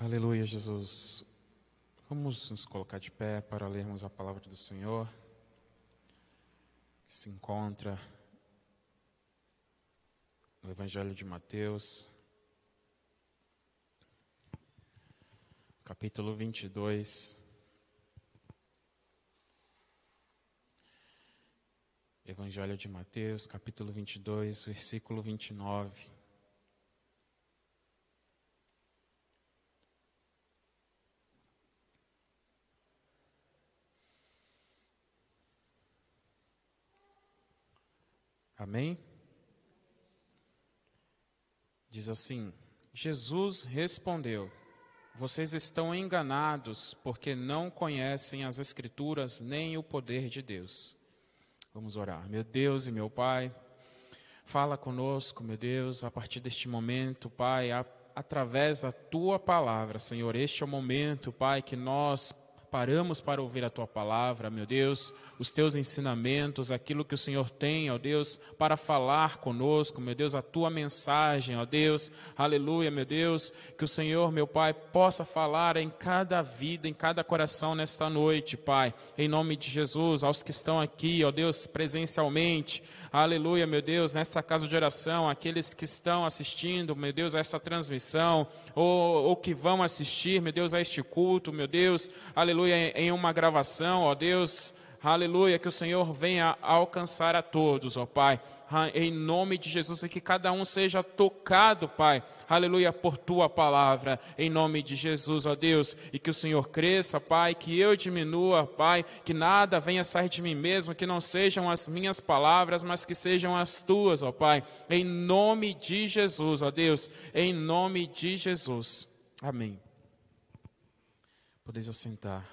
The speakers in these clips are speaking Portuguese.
Aleluia, Jesus. Vamos nos colocar de pé para lermos a palavra do Senhor, que se encontra no Evangelho de Mateus, capítulo 22. Evangelho de Mateus, capítulo 22, versículo 29. Amém? Diz assim: Jesus respondeu: vocês estão enganados porque não conhecem as Escrituras nem o poder de Deus. Vamos orar. Meu Deus e meu Pai, fala conosco, meu Deus, a partir deste momento, Pai, através da Tua palavra, Senhor. Este é o momento, Pai, que nós paramos para ouvir a Tua palavra, meu Deus, os Teus ensinamentos, aquilo que o Senhor tem, ó Deus, para falar conosco, meu Deus, a Tua mensagem, ó Deus, aleluia, meu Deus, que o Senhor, meu Pai, possa falar em cada vida, em cada coração nesta noite, Pai, em nome de Jesus, aos que estão aqui, ó Deus, presencialmente, aleluia, meu Deus, nesta casa de oração, aqueles que estão assistindo, meu Deus, a esta transmissão, ou que vão assistir, meu Deus, a este culto, meu Deus, aleluia, em uma gravação, ó Deus, aleluia, que o Senhor venha alcançar a todos, ó Pai, em nome de Jesus, e que cada um seja tocado, Pai, aleluia, por Tua palavra, em nome de Jesus, ó Deus, e que o Senhor cresça, Pai, que eu diminua, Pai, que nada venha sair de mim mesmo, que não sejam as minhas palavras, mas que sejam as Tuas, ó Pai, em nome de Jesus, ó Deus, em nome de Jesus, amém. Podeis assentar.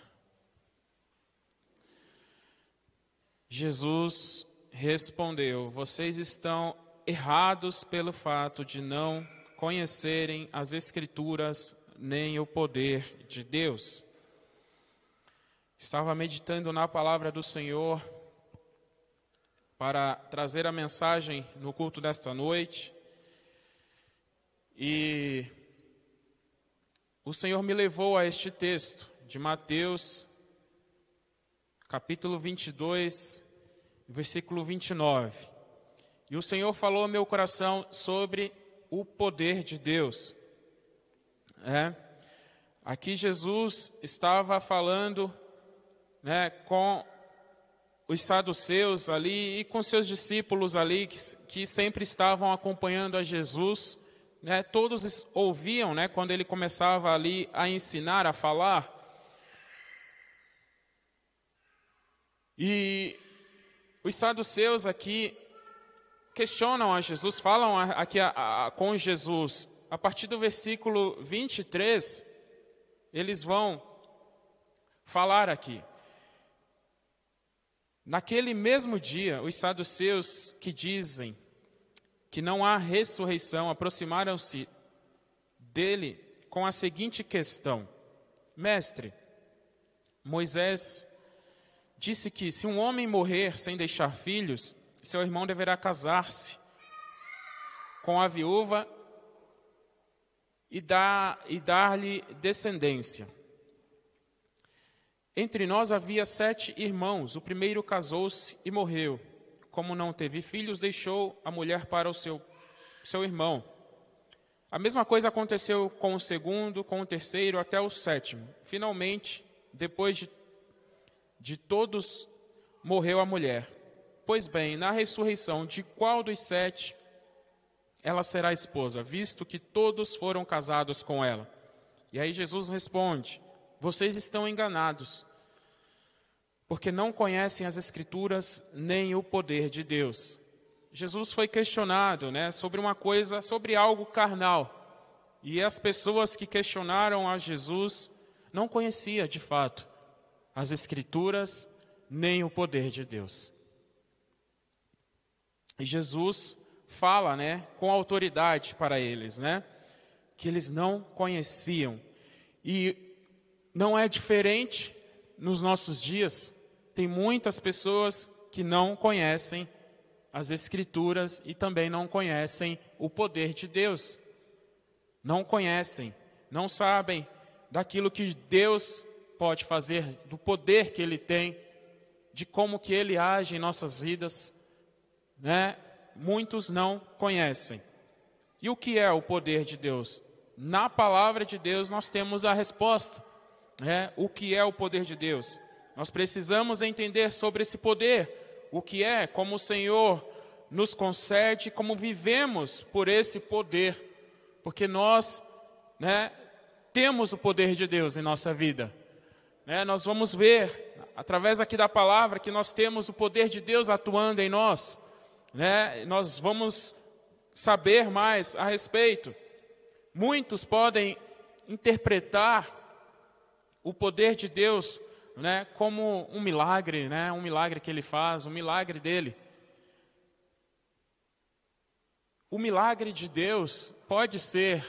Jesus respondeu: vocês estão errados pelo fato de não conhecerem as Escrituras nem o poder de Deus. Estava meditando na palavra do Senhor para trazer a mensagem no culto desta noite e o Senhor me levou a este texto de Mateus, capítulo 22, versículo 29. E o Senhor falou ao meu coração sobre o poder de Deus. Aqui Jesus estava falando, com os saduceus ali e com seus discípulos ali que sempre estavam acompanhando a Jesus. Todos ouviam, quando ele começava ali a ensinar, a falar. E os saduceus aqui questionam a Jesus, falam aqui com Jesus. A partir do versículo 23, eles vão falar aqui. Naquele mesmo dia, os saduceus que dizem que não há ressurreição aproximaram-se dele com a seguinte questão: Mestre, Moisés disse que se um homem morrer sem deixar filhos, seu irmão deverá casar-se com a viúva e dar-lhe descendência. Entre nós havia 7 irmãos. O primeiro casou-se e morreu. Como não teve filhos, deixou a mulher para o seu irmão. A mesma coisa aconteceu com o segundo, com o terceiro, até o 7º. Finalmente, depois de todos, morreu a mulher. Pois bem, na ressurreição, de qual dos 7 ela será esposa, visto que todos foram casados com ela? E aí Jesus responde: vocês estão enganados, porque não conhecem as Escrituras nem o poder de Deus. Jesus foi questionado, sobre uma coisa, sobre algo carnal. E as pessoas que questionaram a Jesus não conheciam, de fato, as Escrituras nem o poder de Deus. E Jesus fala, com autoridade para eles, que eles não conheciam. E não é diferente nos nossos dias. Tem muitas pessoas que não conhecem as Escrituras e também não conhecem o poder de Deus. Não conhecem, não sabem daquilo que Deus pode fazer, do poder que Ele tem, de como que Ele age em nossas vidas, né? Muitos não conhecem. E o que é o poder de Deus? Na palavra de Deus nós temos a resposta, né? O que é o poder de Deus? Nós precisamos entender sobre esse poder, o que é, como o Senhor nos concede, como vivemos por esse poder, porque nós, né, temos o poder de Deus em nossa vida. Nós vamos ver, através aqui da palavra, que nós temos o poder de Deus atuando em nós. Nós vamos saber mais a respeito. Muitos podem interpretar o poder de Deus, como um milagre que Ele faz, um milagre dEle. O milagre de Deus pode ser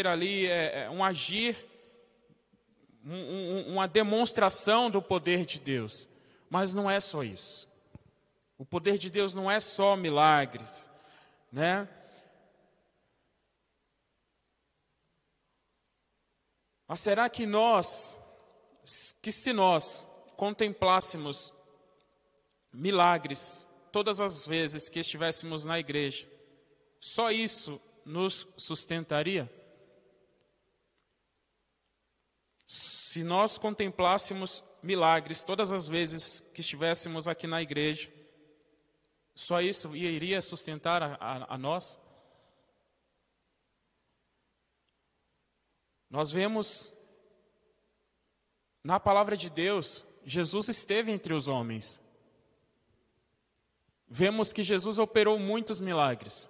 ali um agir, uma demonstração do poder de Deus, mas não é só isso. O poder de Deus não é só milagres, Mas será que se nós contemplássemos milagres todas as vezes que estivéssemos na igreja, só isso nos sustentaria? Se nós contemplássemos milagres todas as vezes que estivéssemos aqui na igreja, só isso iria sustentar a nós? Nós vemos na palavra de Deus, Jesus esteve entre os homens. Vemos que Jesus operou muitos milagres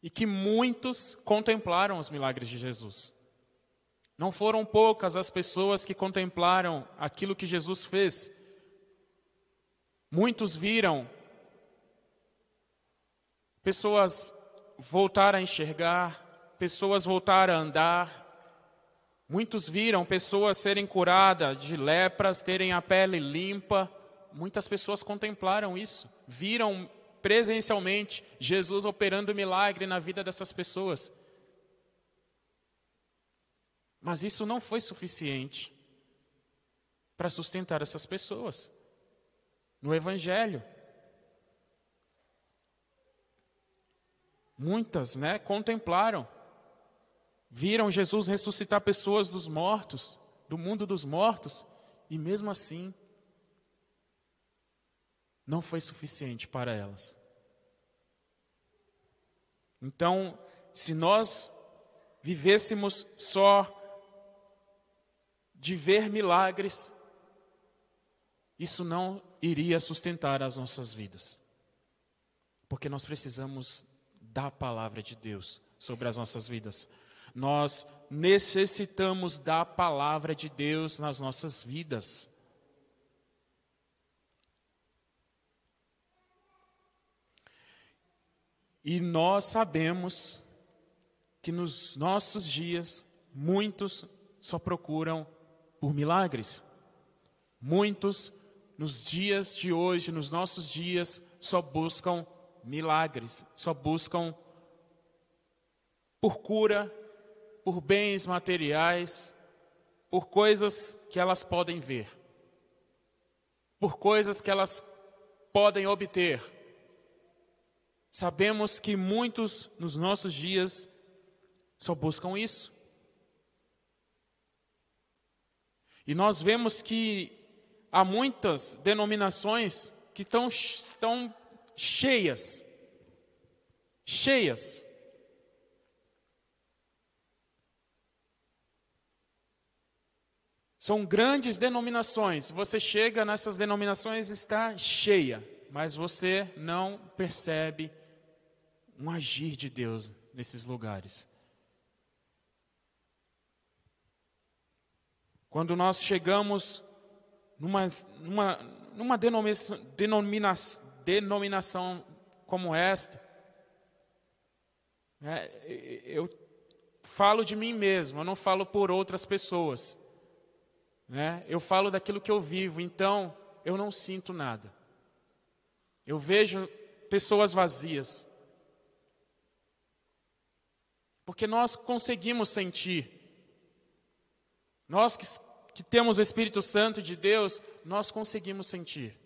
e que muitos contemplaram os milagres de Jesus. Não foram poucas as pessoas que contemplaram aquilo que Jesus fez. Muitos viram pessoas voltar a enxergar, pessoas voltar a andar. Muitos viram pessoas serem curadas de lepras, terem a pele limpa. Muitas pessoas contemplaram isso, viram presencialmente Jesus operando milagre na vida dessas pessoas. Mas isso não foi suficiente para sustentar essas pessoas no Evangelho. Muitas, contemplaram, viram Jesus ressuscitar pessoas dos mortos, do mundo dos mortos, e mesmo assim, não foi suficiente para elas. Então, se nós vivêssemos só de ver milagres, isso não iria sustentar as nossas vidas. Porque nós precisamos da palavra de Deus sobre as nossas vidas. Nós necessitamos da palavra de Deus nas nossas vidas. E nós sabemos que nos nossos dias, muitos só procuram por milagres. Muitos, nos dias de hoje, nos nossos dias, só buscam milagres, só buscam por cura, por bens materiais, por coisas que elas podem ver, por coisas que elas podem obter. Sabemos que muitos nos nossos dias só buscam isso. E nós vemos que há muitas denominações que estão cheias. São grandes denominações. Você chega nessas denominações e está cheia, mas você não percebe um agir de Deus nesses lugares. Quando nós chegamos numa denominação como esta, eu falo de mim mesmo, eu não falo por outras pessoas. Eu falo daquilo que eu vivo, então eu não sinto nada. Eu vejo pessoas vazias. Porque nós conseguimos sentir Nós que temos o Espírito Santo de Deus, nós conseguimos sentir.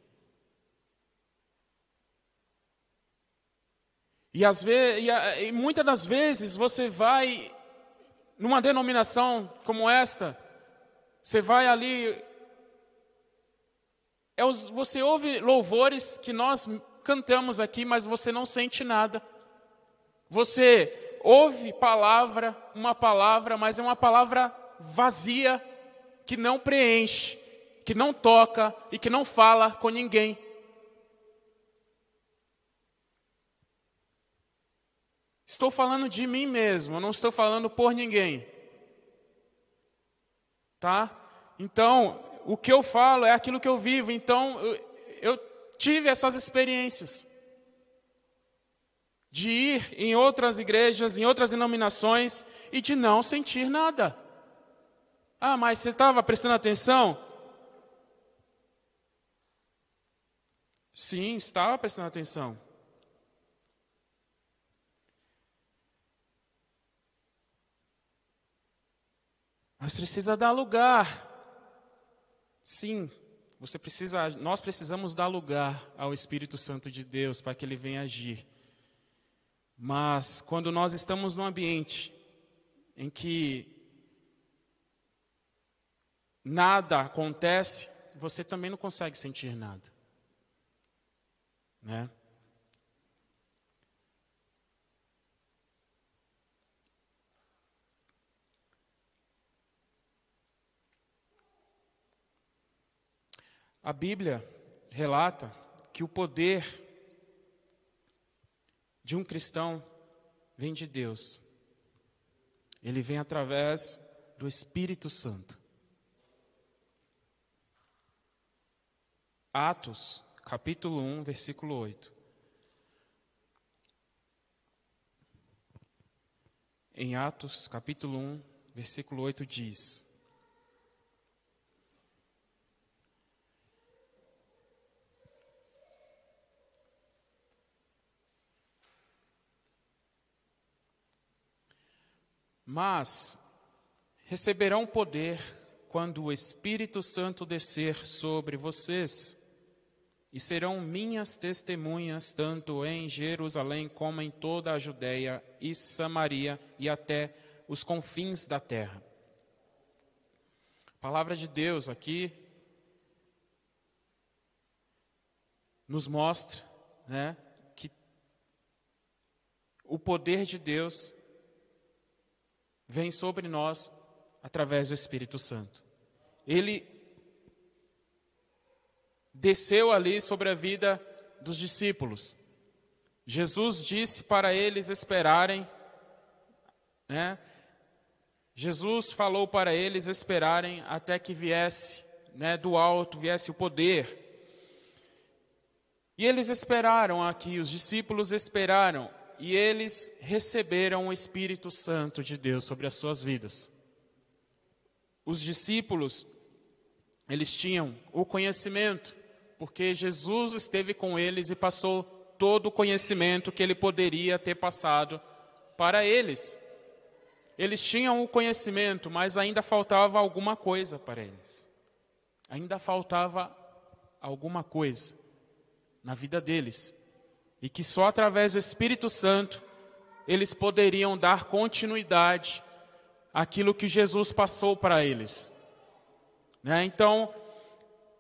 E muitas das vezes você vai numa denominação como esta, você vai ali, você ouve louvores que nós cantamos aqui, mas você não sente nada. Você ouve uma palavra, mas é uma palavra vazia, que não preenche, que não toca e que não fala com ninguém. Estou falando de mim mesmo, eu não estou falando por ninguém. Tá? Então, o que eu falo é aquilo que eu vivo. Então, eu tive essas experiências de ir em outras igrejas, em outras denominações e de não sentir nada. Ah, mas você estava prestando atenção? Sim, estava prestando atenção. Mas precisa dar lugar. Sim, nós precisamos dar lugar ao Espírito Santo de Deus para que Ele venha agir. Mas quando nós estamos num ambiente em que nada acontece, você também não consegue sentir nada, né? A Bíblia relata que o poder de um cristão vem de Deus. Ele vem através do Espírito Santo. Atos, capítulo 1, versículo 8. Em Atos, capítulo 1, versículo 8 diz: mas receberão poder quando o Espírito Santo descer sobre vocês, e serão minhas testemunhas tanto em Jerusalém como em toda a Judeia e Samaria e até os confins da terra. A palavra de Deus aqui nos mostra, né, que o poder de Deus vem sobre nós através do Espírito Santo. Ele desceu ali sobre a vida dos discípulos. Jesus disse para eles esperarem, né? Jesus falou para eles esperarem até que viesse, né, do alto, viesse o poder. E eles esperaram aqui, os discípulos esperaram, e eles receberam o Espírito Santo de Deus sobre as suas vidas. Os discípulos, eles tinham o conhecimento, porque Jesus esteve com eles e passou todo o conhecimento que Ele poderia ter passado para eles. Eles tinham o conhecimento, mas ainda faltava alguma coisa para eles. Ainda faltava alguma coisa na vida deles. E que só através do Espírito Santo eles poderiam dar continuidade àquilo que Jesus passou para eles. Né? Então,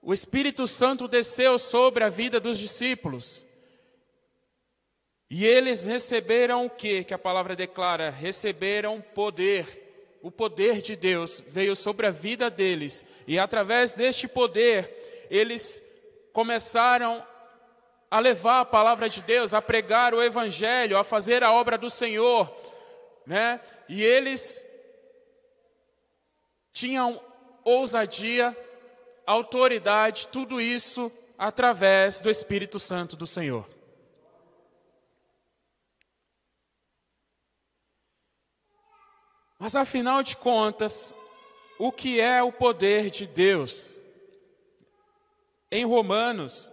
o Espírito Santo desceu sobre a vida dos discípulos. E eles receberam o quê? Que a palavra declara, receberam poder. O poder de Deus veio sobre a vida deles. E através deste poder, eles começaram a levar a palavra de Deus, a pregar o Evangelho, a fazer a obra do Senhor, né? E eles tinham ousadia, autoridade, tudo isso através do Espírito Santo do Senhor. Mas afinal de contas, o que é o poder de Deus? Em Romanos,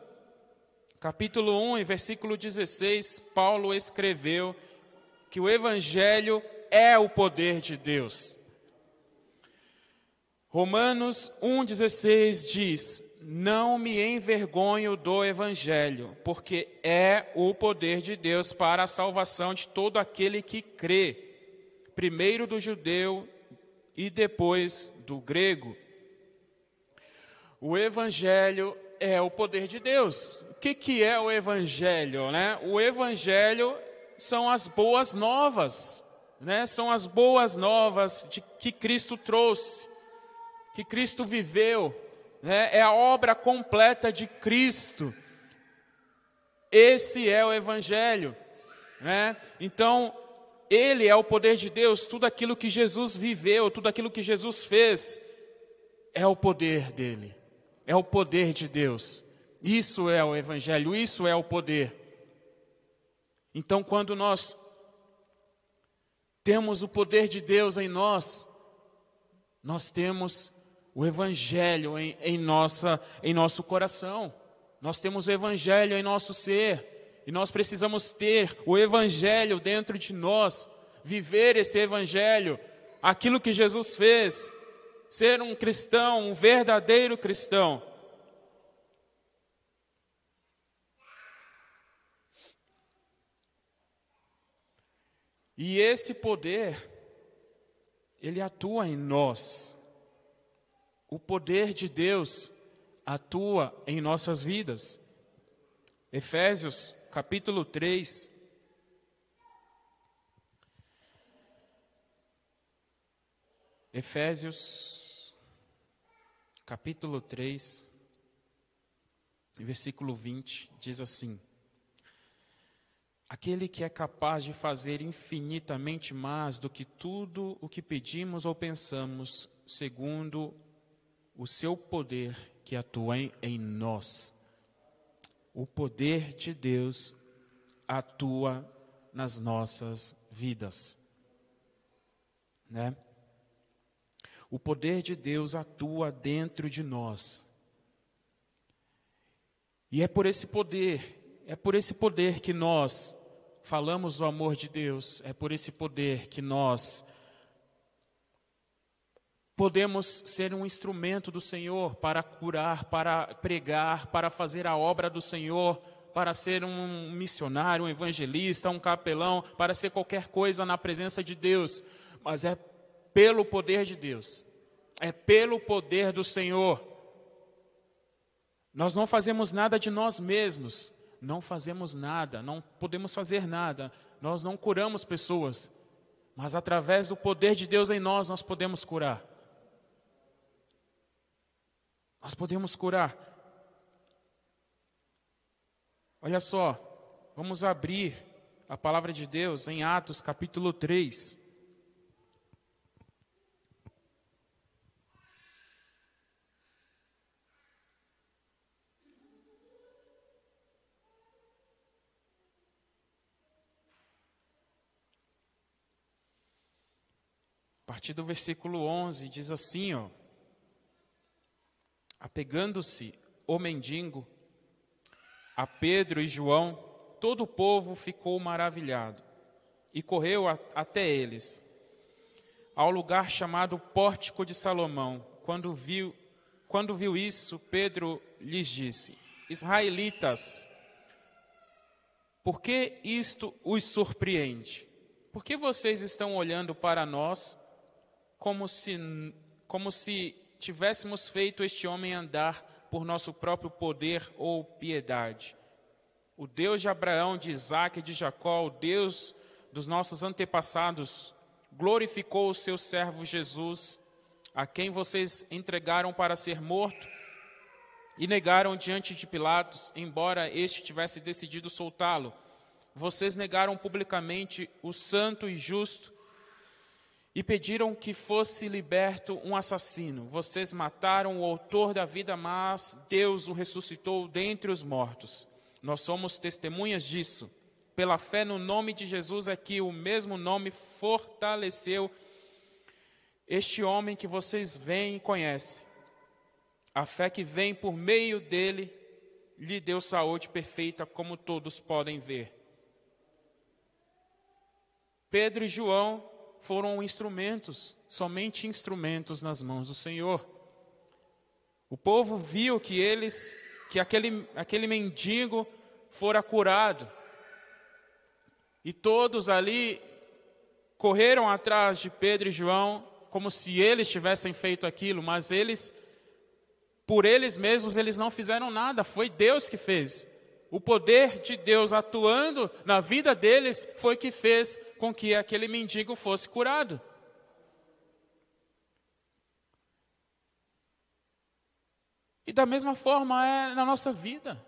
capítulo 1, versículo 16, Paulo escreveu que o Evangelho é o poder de Deus. Romanos 1,16 diz: não me envergonho do Evangelho, porque é o poder de Deus para a salvação de todo aquele que crê, primeiro do judeu e depois do grego. O Evangelho é o poder de Deus. O que é o Evangelho, né? O Evangelho são as boas novas, né? São as boas novas que Cristo trouxe, que Cristo viveu, né? É a obra completa de Cristo. Esse é o Evangelho, né? Então, ele é o poder de Deus. Tudo aquilo que Jesus viveu, tudo aquilo que Jesus fez, é o poder dele, é o poder de Deus. Isso é o Evangelho, isso é o poder. Então, quando nós temos o poder de Deus em nós, nós temos o Evangelho em nosso coração. Nós temos o Evangelho em nosso ser. E nós precisamos ter o Evangelho dentro de nós, viver esse Evangelho, aquilo que Jesus fez, ser um cristão, um verdadeiro cristão. E esse poder, ele atua em nós. O poder de Deus atua em nossas vidas. Efésios, capítulo 3. Efésios, capítulo 3, versículo 20, diz assim: aquele que é capaz de fazer infinitamente mais do que tudo o que pedimos ou pensamos, segundo o seu poder que atua em nós. O poder de Deus atua nas nossas vidas, né? O poder de Deus atua dentro de nós. E é por esse poder que nós falamos do amor de Deus, é por esse poder que nós podemos ser um instrumento do Senhor para curar, para pregar, para fazer a obra do Senhor, para ser um missionário, um evangelista, um capelão, para ser qualquer coisa na presença de Deus. Mas é pelo poder de Deus, é pelo poder do Senhor. Nós não fazemos nada de nós mesmos, não fazemos nada, não podemos fazer nada, nós não curamos pessoas, mas através do poder de Deus em nós, nós podemos curar. Nós podemos curar. Olha só, vamos abrir a palavra de Deus em Atos capítulo 3. A partir do versículo 11, diz assim, ó: apegando-se o mendigo a Pedro e João, todo o povo ficou maravilhado e correu até eles, ao lugar chamado Pórtico de Salomão. Quando viu isso, Pedro lhes disse: israelitas, por que isto os surpreende? Por que vocês estão olhando para nós como se tivéssemos feito este homem andar por nosso próprio poder ou piedade? O Deus de Abraão, de Isaque e de Jacó, o Deus dos nossos antepassados, glorificou o seu servo Jesus, a quem vocês entregaram para ser morto e negaram diante de Pilatos, embora este tivesse decidido soltá-lo. Vocês negaram publicamente o santo e justo e pediram que fosse liberto um assassino. Vocês mataram o autor da vida, mas Deus o ressuscitou dentre os mortos. Nós somos testemunhas disso. Pela fé no nome de Jesus é que o mesmo nome fortaleceu este homem que vocês veem e conhecem. A fé que vem por meio dele lhe deu saúde perfeita, como todos podem ver. Pedro e João foram instrumentos, somente instrumentos nas mãos do Senhor. O povo viu que aquele mendigo fora curado. E todos ali correram atrás de Pedro e João, como se eles tivessem feito aquilo, mas por eles mesmos, eles não fizeram nada, foi Deus que fez. O poder de Deus atuando na vida deles foi que fez com que aquele mendigo fosse curado. E da mesma forma é na nossa vida.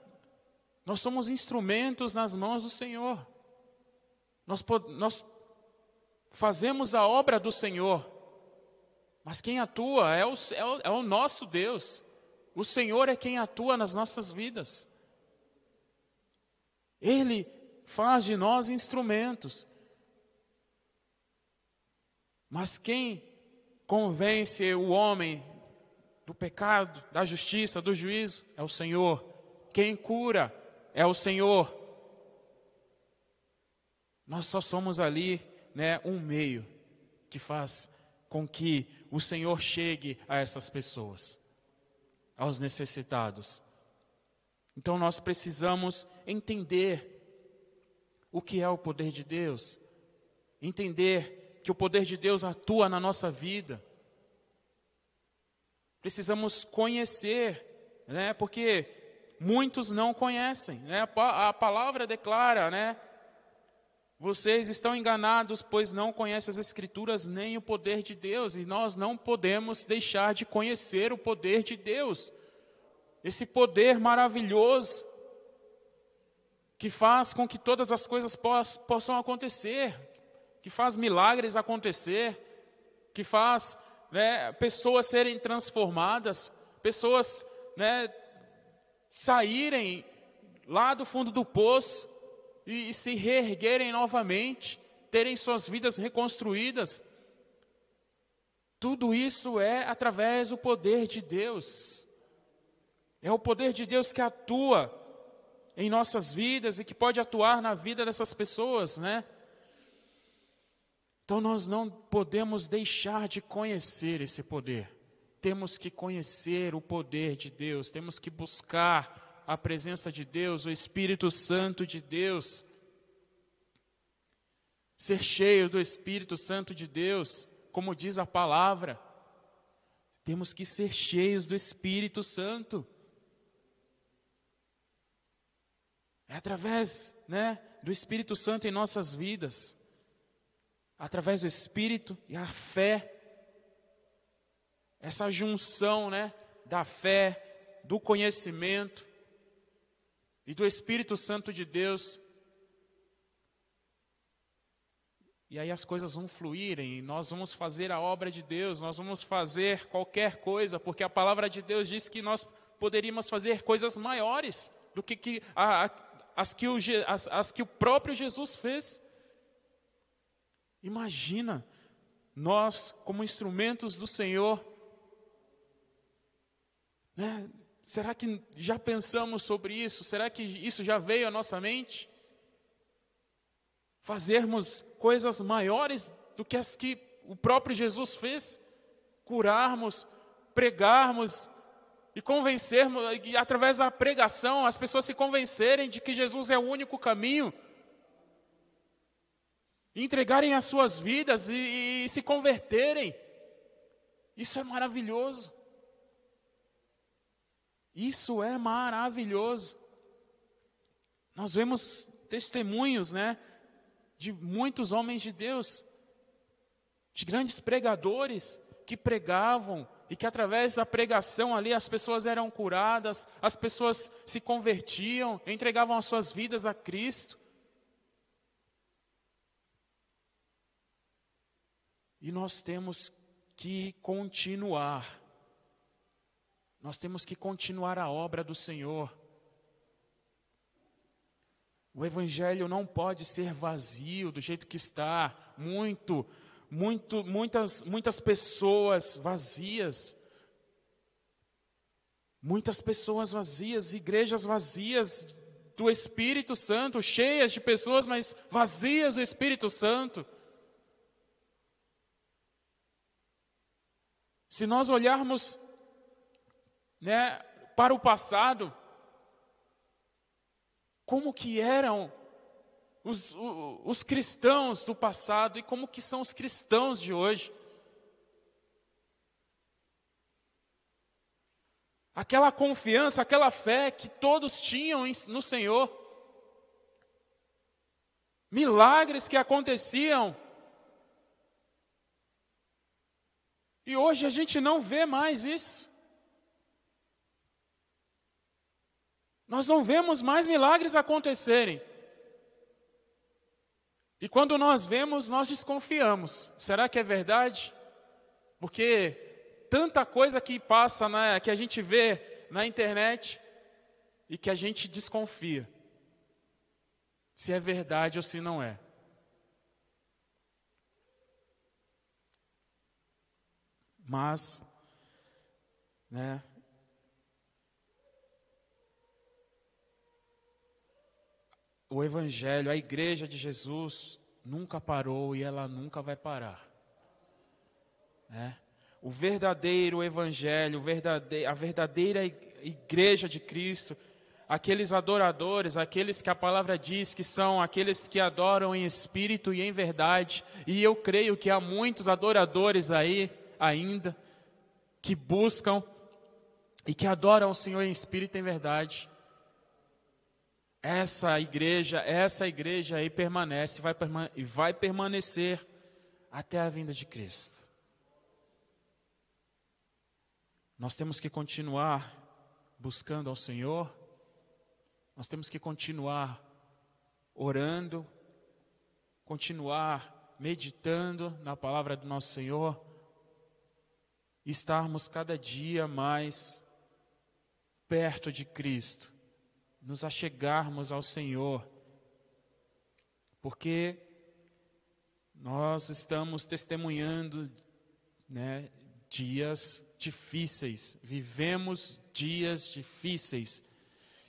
Nós somos instrumentos nas mãos do Senhor. Nós fazemos a obra do Senhor, mas quem atua é o nosso Deus. O Senhor é quem atua nas nossas vidas. Ele faz de nós instrumentos. Mas quem convence o homem do pecado, da justiça, do juízo, é o Senhor. Quem cura é o Senhor. Nós só somos ali, um meio que faz com que o Senhor chegue a essas pessoas, aos necessitados. Então nós precisamos entender o que é o poder de Deus, entender que o poder de Deus atua na nossa vida. Precisamos conhecer, porque muitos não conhecem. A palavra declara, vocês estão enganados, pois não conhecem as Escrituras nem o poder de Deus. E nós não podemos deixar de conhecer o poder de Deus. Esse poder maravilhoso que faz com que todas as coisas possam acontecer, que faz milagres acontecer, que faz pessoas serem transformadas, pessoas saírem lá do fundo do poço e se reerguerem novamente, terem suas vidas reconstruídas. Tudo isso é através do poder de Deus. É o poder de Deus que atua em nossas vidas e que pode atuar na vida dessas pessoas, Então nós não podemos deixar de conhecer esse poder. Temos que conhecer o poder de Deus, temos que buscar a presença de Deus, o Espírito Santo de Deus. Ser cheio do Espírito Santo de Deus, como diz a palavra. Temos que ser cheios do Espírito Santo. É através, do Espírito Santo em nossas vidas. Através do Espírito e a fé. Essa junção, da fé, do conhecimento e do Espírito Santo de Deus. E aí as coisas vão fluírem, e nós vamos fazer a obra de Deus, nós vamos fazer qualquer coisa, porque a palavra de Deus diz que nós poderíamos fazer coisas maiores do que as que o próprio Jesus fez. Imagina, nós como instrumentos do Senhor, será que já pensamos sobre isso? Será que isso já veio à nossa mente? Fazermos coisas maiores do que as que o próprio Jesus fez? Curarmos, pregarmos e convencermos, e através da pregação, as pessoas se convencerem de que Jesus é o único caminho, entregarem as suas vidas e se converterem. Isso é maravilhoso. Isso é maravilhoso. Nós vemos testemunhos, de muitos homens de Deus, de grandes pregadores que pregavam e que através da pregação ali as pessoas eram curadas, as pessoas se convertiam, entregavam as suas vidas a Cristo. E nós temos que continuar. Nós temos que continuar a obra do Senhor. O Evangelho não pode ser vazio do jeito que está. Muitas pessoas vazias. Muitas pessoas vazias, igrejas vazias do Espírito Santo, cheias de pessoas, mas vazias do Espírito Santo. Se nós olharmos, né, para o passado, como que eram os cristãos do passado e como que são os cristãos de hoje. Aquela confiança, aquela fé que todos tinham no Senhor. Milagres que aconteciam. E hoje a gente não vê mais isso. Nós não vemos mais milagres acontecerem. E quando nós vemos, nós desconfiamos. Será que é verdade? Porque tanta coisa que passa, né, que a gente vê na internet e que a gente desconfia. Se é verdade ou se não é. Mas, né, o Evangelho, a igreja de Jesus nunca parou e ela nunca vai parar. Né? O verdadeiro Evangelho, a verdadeira igreja de Cristo, aqueles adoradores, aqueles que a palavra diz que são aqueles que adoram em espírito e em verdade, e eu creio que há muitos adoradores aí ainda, que buscam e que adoram o Senhor em espírito e em verdade. Essa igreja aí permanece e vai permanecer até a vinda de Cristo. Nós temos que continuar buscando ao Senhor, nós temos que continuar orando, continuar meditando na palavra do nosso Senhor, e estarmos cada dia mais perto de Cristo, nos achegarmos ao Senhor, porque nós estamos testemunhando, né, dias difíceis, vivemos dias difíceis,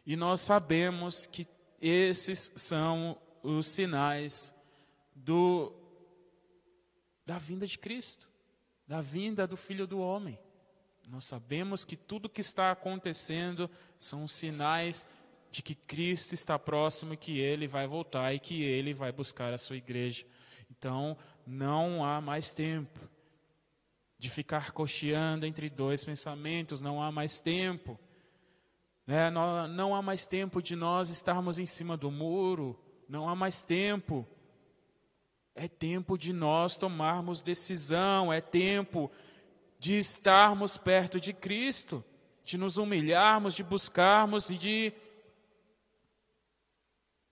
e nós sabemos que esses são os sinais da vinda de Cristo, da vinda do Filho do Homem. Nós sabemos que tudo que está acontecendo são sinais de que Cristo está próximo, que Ele vai voltar e que Ele vai buscar a sua igreja. Então, não há mais tempo de ficar cocheando entre dois pensamentos, não há mais tempo, né? Não há mais tempo de nós estarmos em cima do muro, não há mais tempo. É tempo de nós tomarmos decisão, é tempo de estarmos perto de Cristo, de nos humilharmos, de buscarmos e de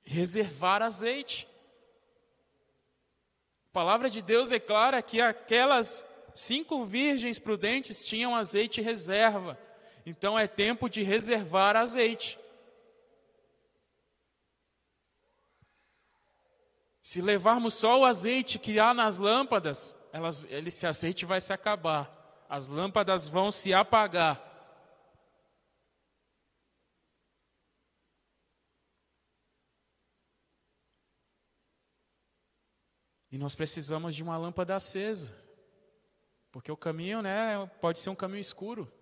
reservar azeite. A palavra de Deus declara que aquelas 5 virgens prudentes tinham azeite reserva. Então é tempo de reservar azeite. Se levarmos só o azeite que há nas lâmpadas, esse azeite vai se acabar. As lâmpadas vão se apagar. E nós precisamos de uma lâmpada acesa. Porque o caminho, né, pode ser um caminho escuro.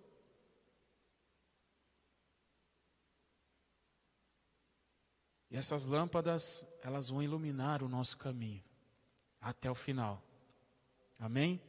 E essas lâmpadas, elas vão iluminar o nosso caminho até o final. Amém?